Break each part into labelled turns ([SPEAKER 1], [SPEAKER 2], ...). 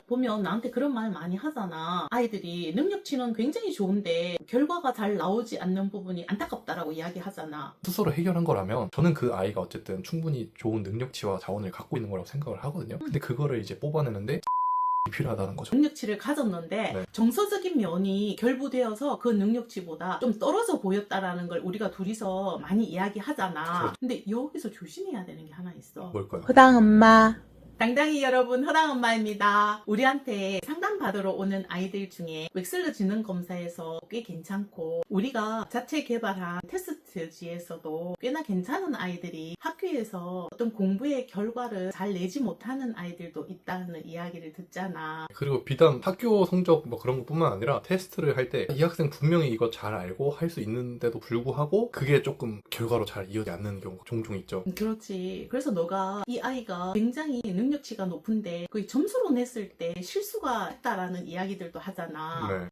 [SPEAKER 1] 보면 나한테 그런 말 많이 하잖아. 아이들이 능력치는 굉장히 좋은데 결과가 잘 나오지 않는 부분이 안타깝다라고 이야기하잖아.
[SPEAKER 2] 스스로 해결한 거라면 저는 그 아이가 어쨌든 충분히 좋은 능력치와 자원을 갖고 있는 거라고 생각을 하거든요. 근데 그거를 이제 뽑아내는데 필요하다는 거죠.
[SPEAKER 1] 능력치를 가졌는데
[SPEAKER 2] 네.
[SPEAKER 1] 정서적인 면이 결부되어서 그 능력치보다 좀 떨어져 보였다라는 걸 우리가 둘이서 많이 이야기하잖아.
[SPEAKER 2] 그렇죠.
[SPEAKER 1] 근데 여기서 조심해야 되는 게 하나 있어.
[SPEAKER 2] 뭘까요?
[SPEAKER 3] 허당 엄마.
[SPEAKER 1] 당당히 여러분, 허당 엄마입니다. 우리한테 상담 받으러 오는 아이들 중에 웩슬러 지능 검사에서 꽤 괜찮고 우리가 자체 개발한 테스트지에서도 꽤나 괜찮은 아이들이 학교에서 어떤 공부의 결과를 잘 내지 못하는 아이들도 있다는 이야기를 듣잖아.
[SPEAKER 2] 그리고 비단 학교 성적 뭐 그런 것뿐만 아니라 테스트를 할 때 이 학생 분명히 이거 잘 알고 할 수 있는데도 불구하고 그게 조금 결과로 잘 이어지지 않는 경우가 종종 있죠.
[SPEAKER 1] 그렇지. 그래서 너가 이 아이가 굉장히 능력치가 높은데 그 점수로 냈을 때 실수가 했다라는 이야기들도 하잖아.
[SPEAKER 2] 네.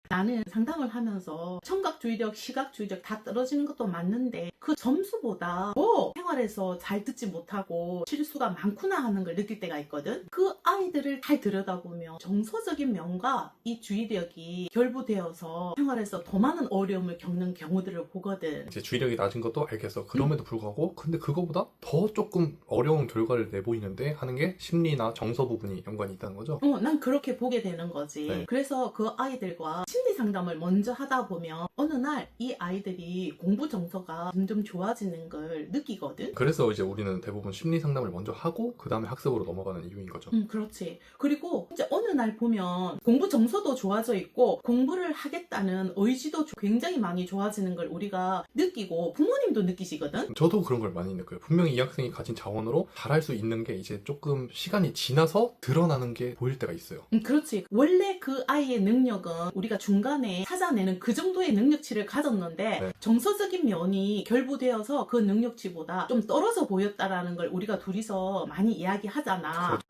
[SPEAKER 1] 나는 상담을 하면서 청각주의력, 시각주의력 다 떨어지는 것도 맞는데 그 점수보다 더 생활에서 잘 듣지 못하고 실수가 많구나 하는 걸 느낄 때가 있거든. 그 아이들을 잘 들여다보면 정서적인 면과 이 주의력이 결부되어서 생활에서 더 많은 어려움을 겪는 경우들을 보거든.
[SPEAKER 2] 이제 주의력이 낮은 것도 알겠어. 그럼에도 불구하고 근데 그거보다 더 조금 어려운 결과를 내보이는데 하는 게 심리나 정서 부분이 연관이 있다는 거죠.
[SPEAKER 1] 난 그렇게 보게 되는 거지.
[SPEAKER 2] 네.
[SPEAKER 1] 그래서 그 아이들과 심리 상담을 먼저 하다 보면 어느 날 이 아이들이 공부 정서가 점점 좋아지는 걸 느끼거든.
[SPEAKER 2] 그래서 이제 우리는 대부분 심리 상담을 먼저 하고 그 다음에 학습으로 넘어가는 이유인 거죠.
[SPEAKER 1] 그렇지. 그리고 이제 어느 날 보면 공부 정서도 좋아져 있고 공부를 하겠다는 의지도 굉장히 많이 좋아지는 걸 우리가 느끼고 부모님도 느끼시거든.
[SPEAKER 2] 저도 그런 걸 많이 느껴요. 분명히 이 학생이 가진 자원으로 잘할 수 있는 게 이제 조금 시간이 지나서 드러나는 게 보일 때가 있어요.
[SPEAKER 1] 그렇지. 원래 그 아이의 능력은 우리가 중간에 찾아내는 그 정도의 능력치를 가졌는데
[SPEAKER 2] 네.
[SPEAKER 1] 정서적인 면이 결부되어서 그 능력치보다 좀 떨어져 보였다라는 걸 우리가 둘이서 많이 이야기하잖아.
[SPEAKER 2] 그렇죠.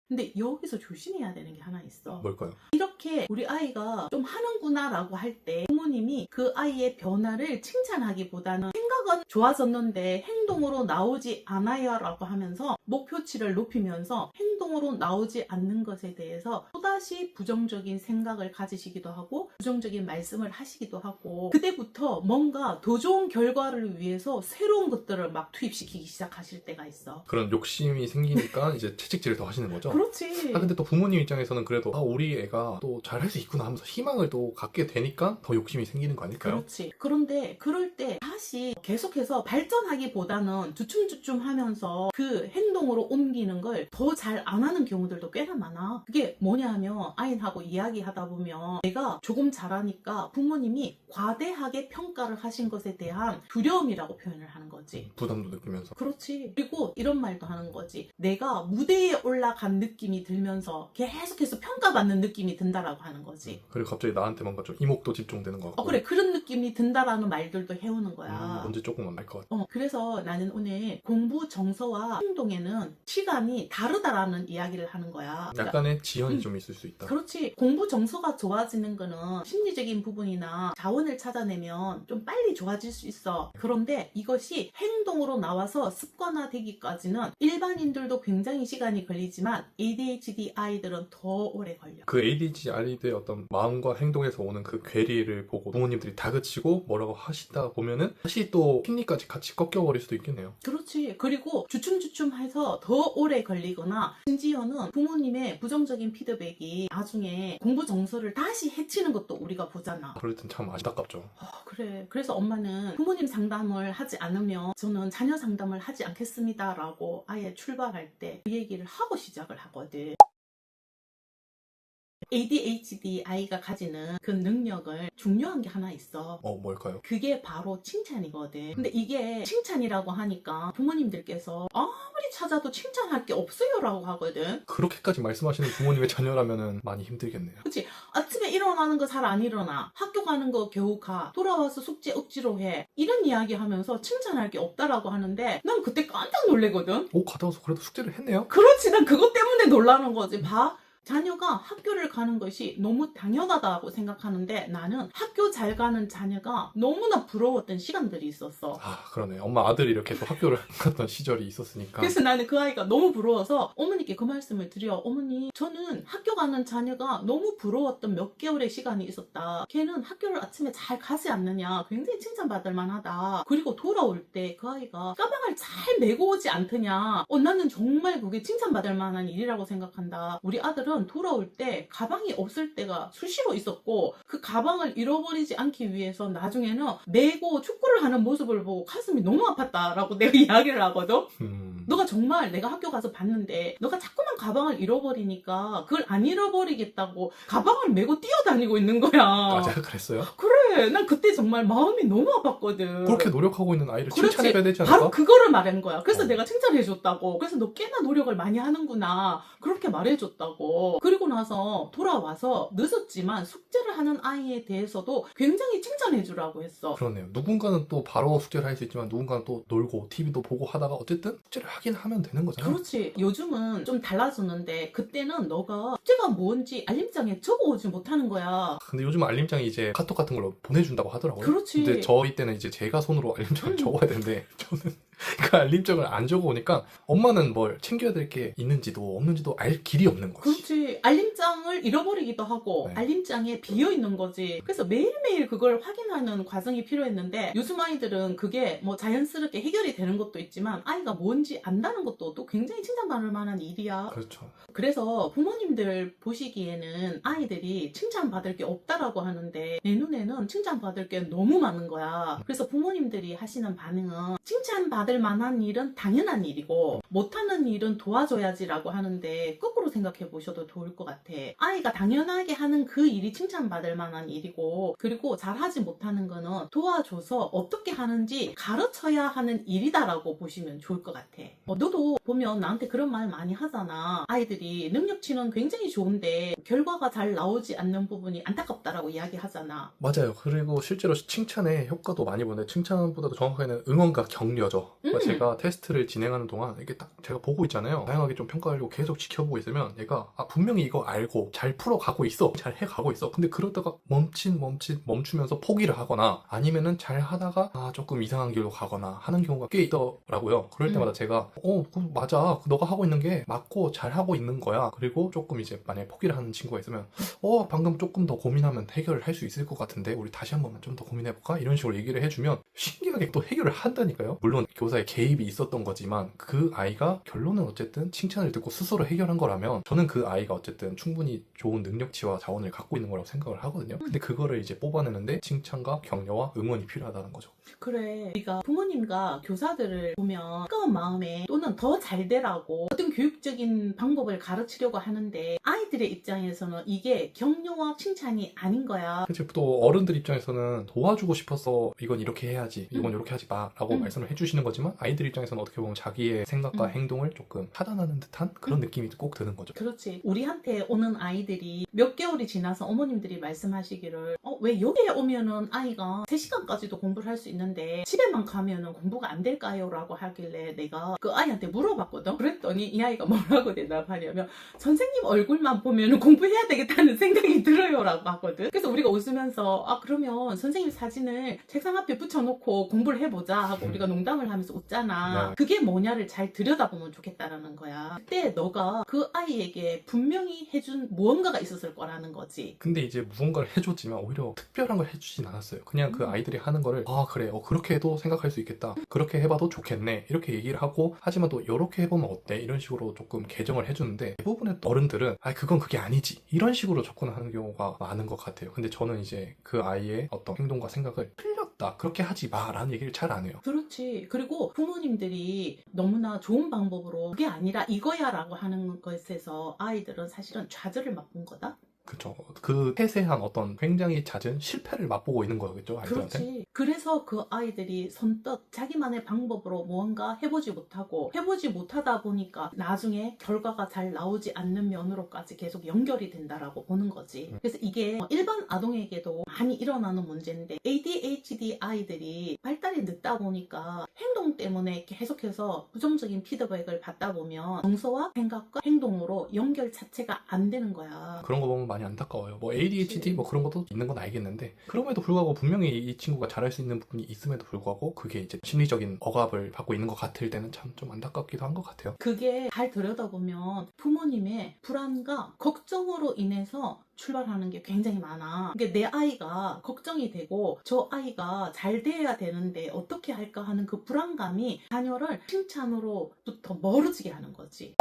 [SPEAKER 1] 근데 여기서 조심해야 되는 게 하나 있어.
[SPEAKER 2] 뭘까요?
[SPEAKER 1] 이렇게 우리 아이가 좀 하는구나 라고 할 때 부모님이 그 아이의 변화를 칭찬하기보다는 생각은 좋아졌는데 행동으로 나오지 않아요 라고 하면서 목표치를 높이면서 행동으로 나오지 않는 것에 대해서 또다시 부정적인 생각을 가지시기도 하고 부정적인 말씀을 하시기도 하고 그때부터 뭔가 더 좋은 결과를 위해서 새로운 것들을 막 투입시키기 시작하실 때가 있어.
[SPEAKER 2] 그런 욕심이 생기니까 이제 채찍질을 더 하시는 거죠.
[SPEAKER 1] 그렇지.
[SPEAKER 2] 근데 또 부모님 입장에서는 그래도 우리 애가 또 잘할 수 있구나 하면서 희망을 또 갖게 되니까 더 욕심이 생기는 거 아닐까요?
[SPEAKER 1] 그렇지. 그런데 그럴 때 다시 계속해서 발전하기보다는 주춤주춤 하면서 그 행동으로 옮기는 걸 더 잘 안 하는 경우들도 꽤나 많아. 그게 뭐냐 하면 아이하고 이야기하다 보면 내가 조금 잘하니까 부모님이 과대하게 평가를 하신 것에 대한 두려움이라고 표현을 하는 거지.
[SPEAKER 2] 부담도 느끼면서.
[SPEAKER 1] 그렇지. 그리고 이런 말도 하는 거지. 내가 무대에 올라간 느낌이 들면서 계속해서 평가받는 느낌이 든다라고 하는 거지.
[SPEAKER 2] 그리고 갑자기 나한테 뭔가 좀 이목도 집중되는 것 같고.
[SPEAKER 1] 그래. 그런 느낌이 든다라는 말들도 해오는 거야.
[SPEAKER 2] 뭔지 조금은 알 것 같아요.
[SPEAKER 1] 그래서 나는 오늘 공부 정서와 행동에는 시간이 다르다라는 이야기를 하는 거야.
[SPEAKER 2] 약간의 지연이 좀 있을 수 있다.
[SPEAKER 1] 그렇지. 공부 정서가 좋아지는 거는 심리적인 부분이나 자원을 찾아내면 좀 빨리 좋아질 수 있어. 그런데 이것이 행동으로 나와서 습관화되기까지는 일반인들도 굉장히 시간이 걸리지만 ADHD 아이들은 더 오래 걸려.
[SPEAKER 2] 그 ADHD 아이들의 어떤 마음과 행동에서 오는 그 괴리를 보고 부모님들이 다그치고 뭐라고 하시다 보면은 다시 또 심리까지 같이 꺾여버릴 수도 있겠네요.
[SPEAKER 1] 그렇지. 그리고 주춤주춤해서 더 오래 걸리거나 심지어는 부모님의 부정적인 피드백이 나중에 공부 정서를 다시 해치는 것도 우리가 보잖아.
[SPEAKER 2] 그럴 땐 참 안타깝죠.
[SPEAKER 1] 그래. 그래서 엄마는 부모님 상담을 하지 않으면 저는 자녀 상담을 하지 않겠습니다 라고 아예 출발할 때 그 얘기를 하고 시작을 하거든. ADHD 아이가 가지는 그 능력을 중요한 게 하나 있어.
[SPEAKER 2] 뭘까요?
[SPEAKER 1] 그게 바로 칭찬이거든. 근데 이게 칭찬이라고 하니까 부모님들께서 아무리 찾아도 칭찬할 게 없어요 라고 하거든.
[SPEAKER 2] 그렇게까지 말씀하시는 부모님의 자녀라면은 많이 힘들겠네요.
[SPEAKER 1] 그치? 아침에 일어나는 거 잘 안 일어나. 학교 가는 거 겨우 가. 돌아와서 숙제 억지로 해. 이런 이야기 하면서 칭찬할 게 없다라고 하는데 난 그때 깜짝 놀래거든.
[SPEAKER 2] 갔다 와서 그래도 숙제를 했네요?
[SPEAKER 1] 그렇지. 난 그것 때문에 놀라는 거지. 봐. 자녀가 학교를 가는 것이 너무 당연하다고 생각하는데 나는 학교 잘 가는 자녀가 너무나 부러웠던 시간들이 있었어.
[SPEAKER 2] 아, 그러네. 엄마 아들이 이렇게 또 학교를 갔던 시절이 있었으니까.
[SPEAKER 1] 그래서 나는 그 아이가 너무 부러워서 어머니께 그 말씀을 드려. 어머니, 저는 학교 가는 자녀가 너무 부러웠던 몇 개월의 시간이 있었다. 걔는 학교를 아침에 잘 가지 않느냐. 굉장히 칭찬받을 만하다. 그리고 돌아올 때 그 아이가 가방을 잘 메고 오지 않더냐. 나는 정말 그게 칭찬받을 만한 일이라고 생각한다. 우리 아들은 돌아올 때 가방이 없을 때가 수시로 있었고 그 가방을 잃어버리지 않기 위해서 나중에는 메고 축구를 하는 모습을 보고 가슴이 너무 아팠다라고 내가 이야기를 하거든. 너가 정말 내가 학교 가서 봤는데 너가 자꾸만 가방을 잃어버리니까 그걸 안 잃어버리겠다고 가방을 메고 뛰어다니고 있는 거야.
[SPEAKER 2] 아, 제가 그랬어요?
[SPEAKER 1] 그래, 난 그때 정말 마음이 너무 아팠거든.
[SPEAKER 2] 그렇게 노력하고 있는 아이를
[SPEAKER 1] 그렇지.
[SPEAKER 2] 칭찬해야 되지 않을까?
[SPEAKER 1] 바로 그거를 말한 거야. 그래서 내가 칭찬해줬다고. 그래서 너 꽤나 노력을 많이 하는구나. 그렇게 말해줬다고. 그리고 나서 돌아와서 늦었지만 숙제를 하는 아이에 대해서도 굉장히 칭찬해주라고 했어.
[SPEAKER 2] 그러네요. 누군가는 또 바로 숙제를 할 수 있지만 누군가는 또 놀고 TV도 보고 하다가 어쨌든 숙제를 하긴 하면 되는 거잖아요.
[SPEAKER 1] 그렇지. 요즘은 좀 달라졌는데 그때는 너가 숙제가 뭔지 알림장에 적어오지 못하는 거야.
[SPEAKER 2] 근데 요즘 알림장이 이제 카톡 같은 걸로 보내준다고 하더라고요.
[SPEAKER 1] 그렇지.
[SPEAKER 2] 근데 저희 때는 이제 제가 손으로 알림장을 적어야 되는데 저는 그 알림장을 안 적어오니까 엄마는 뭘 챙겨야 될 게 있는지도 없는지도 알 길이 없는 거지.
[SPEAKER 1] 그렇지. 알림장을 잃어버리기도 하고
[SPEAKER 2] 네.
[SPEAKER 1] 알림장에 비어있는 거지. 그래서 매일매일 그걸 확인하는 과정이 필요했는데 요즘 아이들은 그게 뭐 자연스럽게 해결이 되는 것도 있지만 아이가 뭔지 안다는 것도 또 굉장히 칭찬받을 만한 일이야.
[SPEAKER 2] 그렇죠.
[SPEAKER 1] 그래서 부모님들 보시기에는 아이들이 칭찬받을 게 없다라고 하는데 내 눈에는 칭찬받을 게 너무 많은 거야. 그래서 부모님들이 하시는 반응은 칭찬받을 만한 일은 당연한 일이고 못하는 일은 도와줘야지라고 하는데 거꾸로 생각해 보셔도 좋을 것 같아. 아이가 당연하게 하는 그 일이 칭찬받을 만한 일이고 그리고 잘하지 못하는 거는 도와줘서 어떻게 하는지 가르쳐야 하는 일이다라고 보시면 좋을 것 같아. 너도 보면 나한테 그런 말 많이 하잖아. 아이들이 능력치는 굉장히 좋은데 결과가 잘 나오지 않는 부분이 안타깝다라고 이야기하잖아.
[SPEAKER 2] 맞아요. 그리고 실제로 칭찬의 효과도 많이 보는데 칭찬보다도 정확하게는 응원과 격려죠. 그러니까 제가 테스트를 진행하는 동안 이게 딱 제가 보고 있잖아요. 다양하게 좀 평가하려고 계속 지켜보고 있으면 얘가 분명히 이거 알고 잘 풀어가고 있어. 잘 해가고 있어. 근데 그러다가 멈추면서 포기를 하거나 아니면은 잘 하다가 조금 이상한 길로 가거나 하는 경우가 꽤 있더라고요. 그럴 때마다 제가 맞아. 너가 하고 있는 게 맞고 잘 하고 있는 거야. 그리고 조금 이제 만약에 포기를 하는 친구가 있으면 방금 조금 더 고민하면 해결을 할 수 있을 것 같은데 우리 다시 한 번만 좀 더 고민해볼까? 이런 식으로 얘기를 해주면 신기하게 또 해결을 한다니까요. 물론 교사의 개입이 있었던 거지만 그 아이가 결론은 어쨌든 칭찬을 듣고 스스로 해결한 거라면 저는 그 아이가 어쨌든 충분히 좋은 능력치와 자원을 갖고 있는 거라고 생각을 하거든요. 근데 그거를 이제 뽑아내는데 칭찬과 격려와 응원이 필요하다는 거죠.
[SPEAKER 1] 그래. 우리가 부모님과 교사들을 보면 뜨거운 마음에 또는 더 잘 되라고 어떤 교육적인 방법을 가르치려고 하는데 아이들의 입장에서는 이게 격려와 칭찬이 아닌 거야.
[SPEAKER 2] 그치, 또 어른들 입장에서는 도와주고 싶어서 이건 이렇게 해야지, 이건 이렇게 하지 마라고 말씀을 해주시는 거지만 아이들 입장에서는 어떻게 보면 자기의 생각과 행동을 조금 차단하는 듯한 그런 느낌이 꼭 드는 거죠.
[SPEAKER 1] 그렇지. 우리한테 오는 아이들이 몇 개월이 지나서 어머님들이 말씀하시기를 왜 여기에 오면은 아이가 3시간까지도 공부를 할 수 있는데 집에만 가면은 공부가 안 될까요? 라고 하길래 내가 그 아이한테 물어봤거든. 그랬더니 이 아이가 뭐라고 대답하냐면 선생님 얼굴만 보면은 공부해야 되겠다는 생각이 들어요 라고 하거든. 그래서 우리가 웃으면서 그러면 선생님 사진을 책상 앞에 붙여놓고 공부를 해보자 하고 우리가 농담을 하면서 웃잖아.
[SPEAKER 2] 네.
[SPEAKER 1] 그게 뭐냐를 잘 들여다보면 좋겠다라는 거야. 그때 너가 그 아이에게 분명히 해준 무언가가 있었을 거라는 거지.
[SPEAKER 2] 근데 이제 무언가를 해줬지만 오히려 특별한 걸 해주진 않았어요. 그냥 그 아이들이 하는 거를 그래 그렇게 해도 생각할 수 있겠다. 그렇게 해봐도 좋겠네. 이렇게 얘기를 하고 하지만 또 이렇게 해보면 어때? 이런 식으로 조금 개정을 해주는데 대부분의 어른들은 그건 그게 아니지. 이런 식으로 접근하는 경우가 많은 것 같아요. 근데 저는 이제 그 아이의 어떤 행동과 생각을 틀렸다. 그렇게 하지 마. 라는 얘기를 잘 안 해요.
[SPEAKER 1] 그렇지. 그리고 부모님들이 너무나 좋은 방법으로 그게 아니라 이거야 라고 하는 것에서 아이들은 사실은 좌절을 맛본 거다.
[SPEAKER 2] 그쵸. 그 세세한 어떤 굉장히 잦은 실패를 맛보고 있는 거겠죠, 아이들한테.
[SPEAKER 1] 그렇지. 그래서 그 아이들이 선뜻 자기만의 방법으로 무언가 해보지 못하고 해보지 못하다 보니까 나중에 결과가 잘 나오지 않는 면으로까지 계속 연결이 된다라고 보는 거지. 그래서 이게 일반 아동에게도 많이 일어나는 문제인데 ADHD 아이들이 발달이 늦다 보니까 행동 때문에 계속해서 부정적인 피드백을 받다 보면 정서와 생각과 행동으로 연결 자체가 안 되는 거야.
[SPEAKER 2] 그런 거 보면 많이 안타까워요. 뭐 ADHD 뭐 그런 것도 있는 건 알겠는데 그럼에도 불구하고 분명히 이 친구가 잘할 수 있는 부분이 있음에도 불구하고 그게 이제 심리적인 억압을 받고 있는 것 같을 때는 참 좀 안타깝기도 한 것 같아요.
[SPEAKER 1] 그게 잘 들여다보면 부모님의 불안과 걱정으로 인해서 출발하는 게 굉장히 많아. 이게 내 아이가 걱정이 되고 저 아이가 잘 돼야 되는데 어떻게 할까 하는 그 불안감이 자녀를 칭찬으로부터 멀어지게 하는 거지.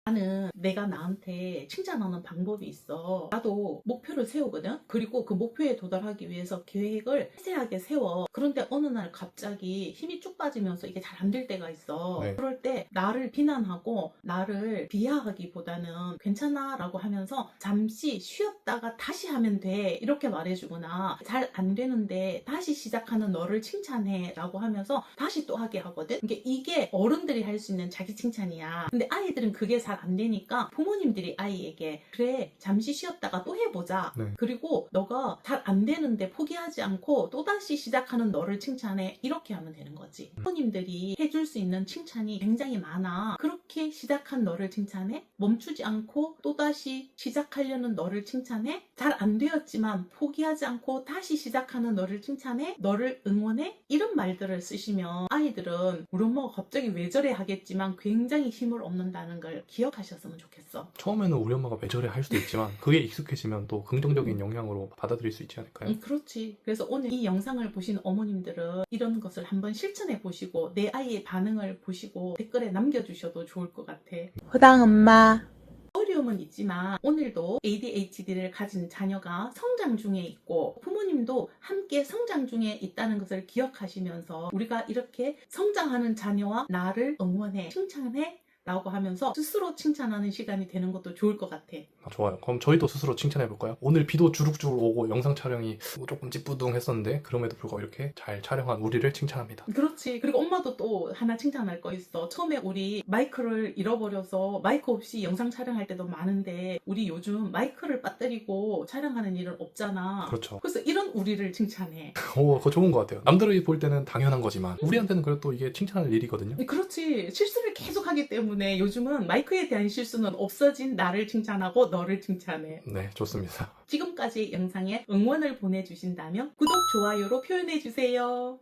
[SPEAKER 1] 나는 내가 나한테 칭찬하는 방법이 있어. 나도 목표를 세우거든. 그리고 그 목표에 도달하기 위해서 계획을 세세하게 세워. 그런데 어느 날 갑자기 힘이 쭉 빠지면서 이게 잘 안 될 때가 있어.
[SPEAKER 2] 네.
[SPEAKER 1] 그럴 때 나를 비난하고 나를 비하하기보다는 괜찮아 라고 하면서 잠시 쉬었다가 다시 하면 돼 이렇게 말해주거나 잘 안 되는데 다시 시작하는 너를 칭찬해 라고 하면서 다시 또 하게 하거든. 이게 어른들이 할 수 있는 자기 칭찬이야. 근데 아이들은 그게 잘 안 되니까 부모님들이 아이에게 그래 잠시 쉬었다가 또 해보자.
[SPEAKER 2] 네.
[SPEAKER 1] 그리고 너가 잘 안 되는데 포기하지 않고 또다시 시작하는 너를 칭찬해 이렇게 하면 되는 거지. 부모님들이 해줄 수 있는 칭찬이 굉장히 많아. 그렇게 시작한 너를 칭찬해 멈추지 않고 또다시 시작하려는 너를 칭찬해 잘 안 되었지만 포기하지 않고 다시 시작하는 너를 칭찬해 너를 응원해 이런 말들을 쓰시면 아이들은 우리 엄마가 갑자기 왜 저래 하겠지만 굉장히 힘을 얻는다는 걸 기억하셨으면 좋겠어.
[SPEAKER 2] 처음에는 우리 엄마가 왜 저래 할 수도 있지만 그게 익숙해지면 또 긍정적인 영향으로 받아들일 수 있지 않을까요?
[SPEAKER 1] 그렇지. 그래서 오늘 이 영상을 보신 어머님들은 이런 것을 한번 실천해 보시고 내 아이의 반응을 보시고 댓글에 남겨주셔도 좋을 것 같아.
[SPEAKER 3] 호당 엄마.
[SPEAKER 1] 어려움은 있지만 오늘도 ADHD를 가진 자녀가 성장 중에 있고 부모님도 함께 성장 중에 있다는 것을 기억하시면서 우리가 이렇게 성장하는 자녀와 나를 응원해, 칭찬해 라고 하면서 스스로 칭찬하는 시간이 되는 것도 좋을 것 같아.
[SPEAKER 2] 좋아요. 그럼 저희도 스스로 칭찬해볼까요? 오늘 비도 주룩주룩 오고 영상 촬영이 조금 찌뿌둥했었는데 그럼에도 불구하고 이렇게 잘 촬영한 우리를 칭찬합니다.
[SPEAKER 1] 그렇지. 그리고 엄마도 또 하나 칭찬할 거 있어. 처음에 우리 마이크를 잃어버려서 마이크 없이 영상 촬영할 때도 많은데 우리 요즘 마이크를 빠뜨리고 촬영하는 일은 없잖아.
[SPEAKER 2] 그렇죠.
[SPEAKER 1] 그래서 이런 우리를 칭찬해.
[SPEAKER 2] 그거 좋은 것 같아요. 남들이 볼 때는 당연한 거지만 우리한테는 그래도 이게 칭찬할 일이거든요.
[SPEAKER 1] 그렇지. 실수를 계속 하기 때문에 요즘은 마이크에 대한 실수는 없어진 나를 칭찬하고 너를 칭찬해.
[SPEAKER 2] 네, 좋습니다.
[SPEAKER 1] 지금까지 영상에 응원을 보내주신다면 구독, 좋아요로 표현해주세요.